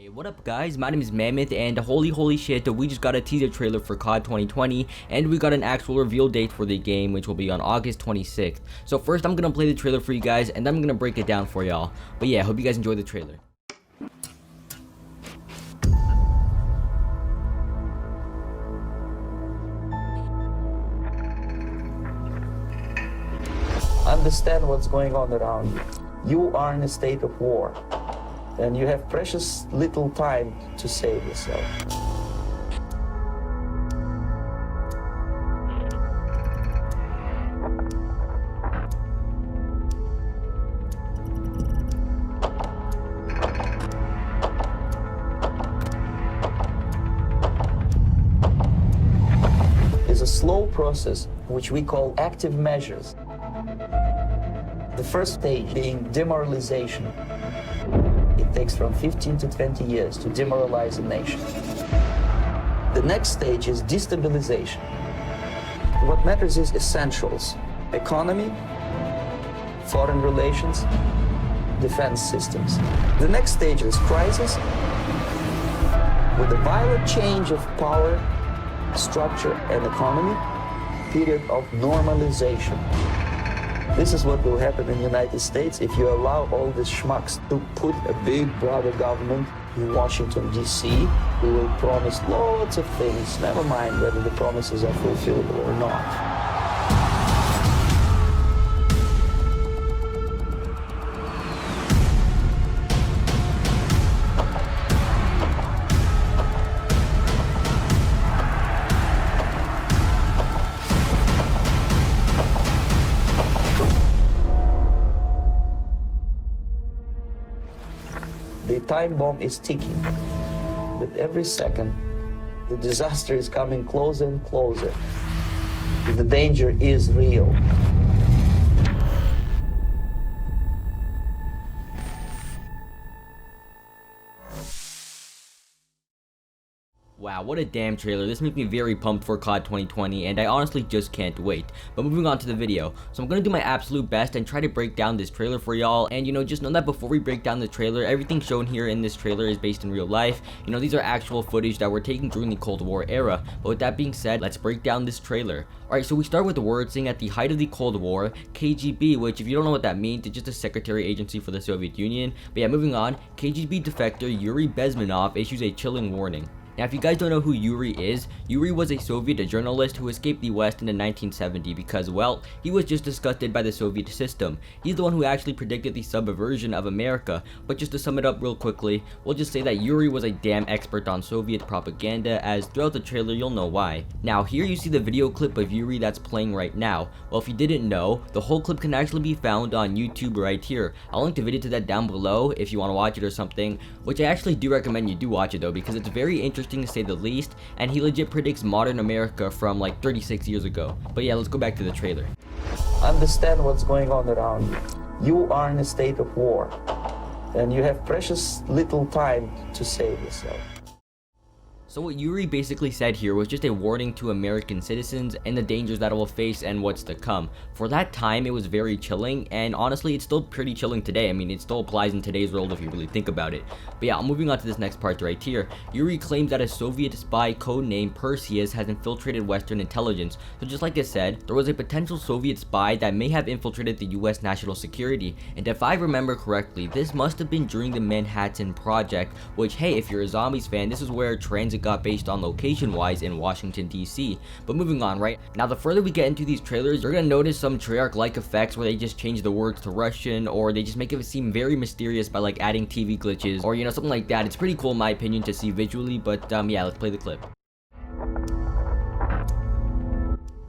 Hey, what up guys, my name is Mammoth, and holy shit, we just got a teaser trailer for COD 2020, and we got an actual reveal date for the game, which will be on August 26th. So first I'm gonna play the trailer for you guys, and then I'm gonna break it down for y'all. But yeah, hope you guys enjoy the trailer. Understand what's going on around you. You are in a state of war, and you have precious little time to save yourself. It's a slow process which we call active measures. The first stage being demoralization. It takes from 15 to 20 years to demoralize a nation. The next stage is destabilization. What matters is essentials: economy, foreign relations, defense systems. The next stage is crisis, with a violent change of power, structure, and economy, period of normalization. This is what will happen in the United States if you allow all these schmucks to put a big brother government in Washington, D.C., who will promise lots of things, never mind whether the promises are fulfillable or not. The time bomb is ticking. With every second, the disaster is coming closer and closer. The danger is real. Wow, what a damn trailer. This makes me very pumped for COD 2020, and I honestly just can't wait. But moving on to the video. So I'm gonna do my absolute best and try to break down this trailer for y'all. And just know that before we break down the trailer, everything shown here in this trailer is based in real life. These are actual footage that were taken during the Cold War era. But with that being said, let's break down this trailer. Alright, so we start with the word saying at the height of the Cold War, KGB, which if you don't know what that means, it's just a secretary agency for the Soviet Union. But yeah, moving on, KGB defector Yuri BEZMENOV issues a chilling warning. Now, if you guys don't know who Yuri is, Yuri was a Soviet journalist who escaped the West in the 1970s because, well, he was just disgusted by the Soviet system. He's the one who actually predicted the subversion of America. But just to sum it up real quickly, we'll just say that Yuri was a damn expert on Soviet propaganda, as throughout the trailer you'll know why. Now, here you see the video clip of Yuri that's playing right now. Well, if you didn't know, the whole clip can actually be found on YouTube right here. I'll link the video to that down below if you want to watch it or something, which I actually do recommend you do watch it though, because it's very interesting to say the least, and he legit predicts modern America from like 36 years ago. But yeah, let's go back to the trailer. Understand what's going on around you. You are in a state of war, and you have precious little time to save yourself. So what Yuri basically said here was just a warning to American citizens and the dangers that it will face and what's to come. For that time, it was very chilling, and honestly, it's still pretty chilling today. I mean, it still applies in today's world if you really think about it. But yeah, moving on to this next part right here. Yuri claims that a Soviet spy codenamed Perseus has infiltrated Western intelligence. So just like I said, there was a potential Soviet spy that may have infiltrated the US national security. And if I remember correctly, this must have been during the Manhattan Project, which, hey, if you're a Zombies fan, this is where transit got based on location wise in Washington DC. But moving on, right now, the further we get into these trailers, you're gonna notice some Treyarch like effects where they just change the words to Russian, or they just make it seem very mysterious by like adding TV glitches, or something like that. It's pretty cool in my opinion to see visually. But yeah, let's play the clip.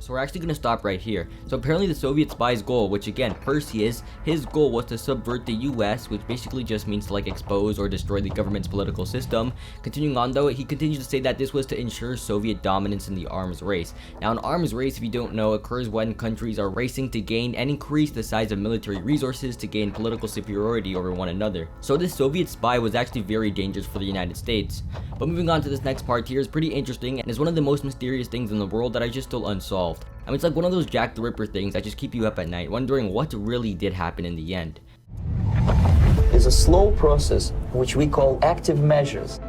So we're actually going to stop right here. So apparently the Soviet spy's goal, which again, Perseus, his goal was to subvert the US, which basically just means to like expose or destroy the government's political system. Continuing on though, he continues to say that this was to ensure Soviet dominance in the arms race. Now an arms race, if you don't know, occurs when countries are racing to gain and increase the size of military resources to gain political superiority over one another. So this Soviet spy was actually very dangerous for the United States. But moving on to this next part here is pretty interesting and is one of the most mysterious things in the world that are just still unsolved. I mean, it's like one of those Jack the Ripper things that just keep you up at night, wondering what really did happen in the end. is a slow process which we call active measures.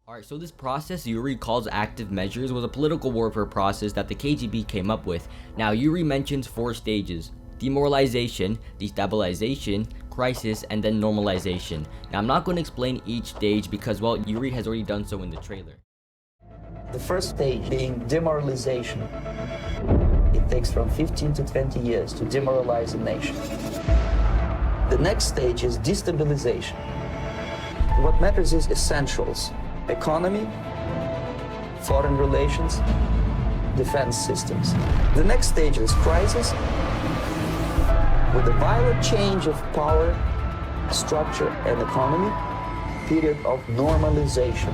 Alright, so this process Yuri calls active measures was a political warfare process that the KGB came up with. Now, Yuri mentions 4 stages: demoralization, destabilization, crisis, and then normalization. Now, I'm not going to explain each stage because, well, Yuri has already done so in the trailer. The first stage being demoralization. It takes from 15 to 20 years to demoralize a nation. The next stage is destabilization. What matters is essentials: economy, foreign relations, defense systems. The next stage is crisis, with a violent change of power, structure, and economy, period of normalization.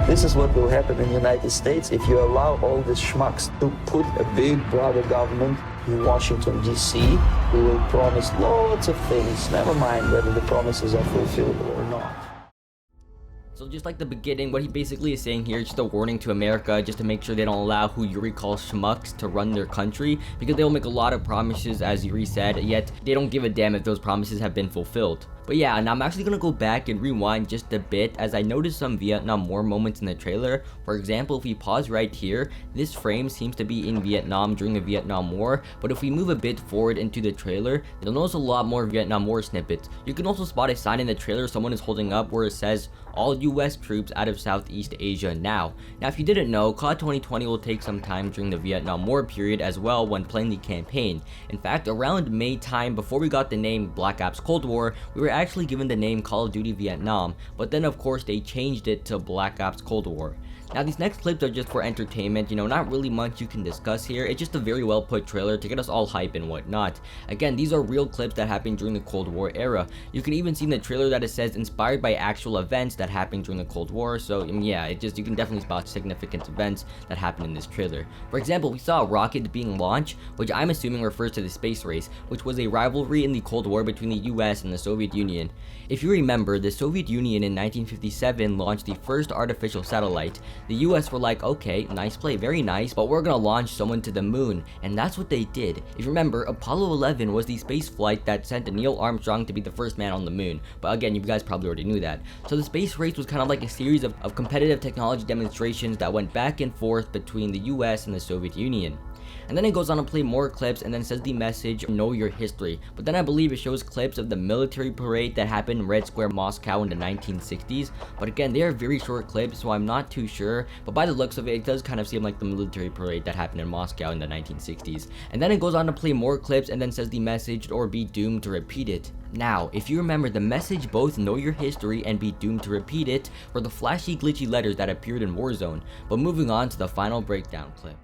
This is what will happen in the United States if you allow all these schmucks to put a big brother government in Washington, D.C., who will promise lots of things, never mind whether the promises are fulfillable or not. So just like the beginning, what he basically is saying here is just a warning to America, just to make sure they don't allow who Yuri calls schmucks to run their country, because they'll make a lot of promises, as Yuri said, yet they don't give a damn if those promises have been fulfilled. But yeah, and I'm actually gonna go back and rewind just a bit, as I noticed some Vietnam War moments in the trailer. For example, if we pause right here, this frame seems to be in Vietnam during the Vietnam War, but if we move a bit forward into the trailer, you'll notice a lot more Vietnam War snippets. You can also spot a sign in the trailer someone is holding up where it says, "All US troops out of Southeast Asia now." Now, if you didn't know, COD 2020 will take some time during the Vietnam War period as well when playing the campaign. In fact, around May time, before we got the name Black Ops Cold War, we were actually given the name Call of Duty Vietnam, but then of course they changed it to Black Ops Cold War. Now, these next clips are just for entertainment, not really much you can discuss here. It's just a very well put trailer to get us all hype and whatnot. Again, these are real clips that happened during the Cold War era. You can even see in the trailer that it says inspired by actual events that happened during the Cold War, so yeah, you can definitely spot significant events that happened in this trailer. For example, we saw a rocket being launched, which I'm assuming refers to the space race, which was a rivalry in the Cold War between the US and the Soviet Union. If you remember, the Soviet Union in 1957 launched the first artificial satellite. The US were like, okay, nice play, very nice, but we're gonna launch someone to the moon, and that's what they did. If you remember, Apollo 11 was the space flight that sent Neil Armstrong to be the first man on the moon, but again, you guys probably already knew that. So the space race was kind of like a series of competitive technology demonstrations that went back and forth between the US and the Soviet Union. And then it goes on to play more clips and then says the message, "Know your history." But then I believe it shows clips of the military parade that happened in Red Square, Moscow in the 1960s. But again, they are very short clips, so I'm not too sure. But by the looks of it, it does kind of seem like the military parade that happened in Moscow in the 1960s. And then it goes on to play more clips and then says the message, "Or be doomed to repeat it." Now, if you remember, the message both "know your history" and "be doomed to repeat it" were the flashy, glitchy letters that appeared in Warzone. But moving on to the final breakdown clip.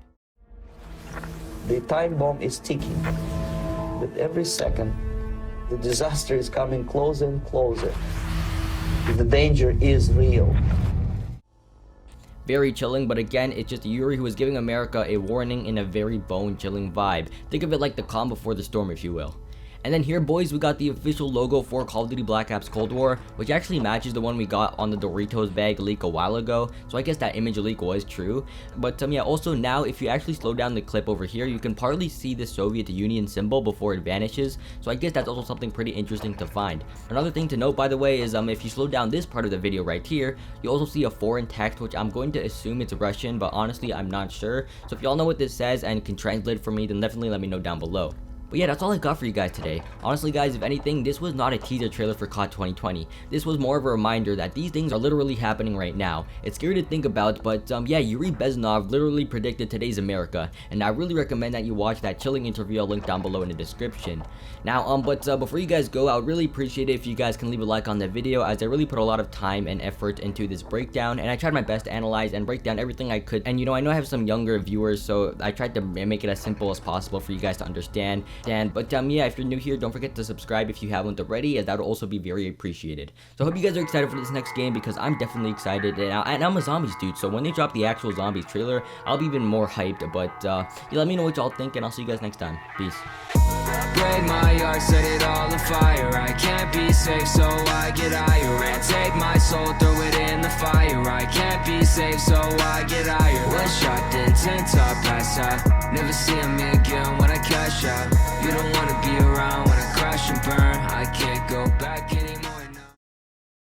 The time bomb is ticking. With every second, the disaster is coming closer and closer. The danger is real. Very chilling, but again, it's just Yuri who is giving America a warning in a very bone-chilling vibe. Think of it like the calm before the storm, if you will. And then here, boys, we got the official logo for Call of Duty Black Ops Cold War, which actually matches the one we got on the Doritos bag leak a while ago, so I guess that image leak was true. But yeah, also now, if you actually slow down the clip over here, you can partly see the Soviet Union symbol before it vanishes, so I guess that's also something pretty interesting to find. Another thing to note, by the way, is if you slow down this part of the video right here, you also see a foreign text, which I'm going to assume it's Russian, but honestly, I'm not sure. So if y'all know what this says and can translate it for me, then definitely let me know down below. But yeah, that's all I got for you guys today. Honestly, guys, if anything, this was not a teaser trailer for COD 2020. This was more of a reminder that these things are literally happening right now. It's scary to think about, but yeah, Yuri BEZMENOV literally predicted today's America, and I really recommend that you watch that chilling interview I'll link down below in the description. Now, before you guys go, I would really appreciate it if you guys can leave a like on the video, as I really put a lot of time and effort into this breakdown, and I tried my best to analyze and break down everything I could. And I know I have some younger viewers, so I tried to make it as simple as possible for you guys to understand. But yeah, if you're new here, don't forget to subscribe if you haven't already, as that would also be very appreciated. So I hope you guys are excited for this next game, because I'm definitely excited, and I'm a zombies dude, so when they drop the actual zombies trailer, I'll be even more hyped. But yeah, let me know what y'all think, and I'll see you guys next time. Peace. Break my heart, set it all afire. I can't be safe, so I get higher and take my soul, throw it in the fire. I can't be safe, so I get higher. One shot, then 10 top, pass out. Never seeing me again when I cash out. You don't wanna be around when I crash and burn. I can't go back anymore.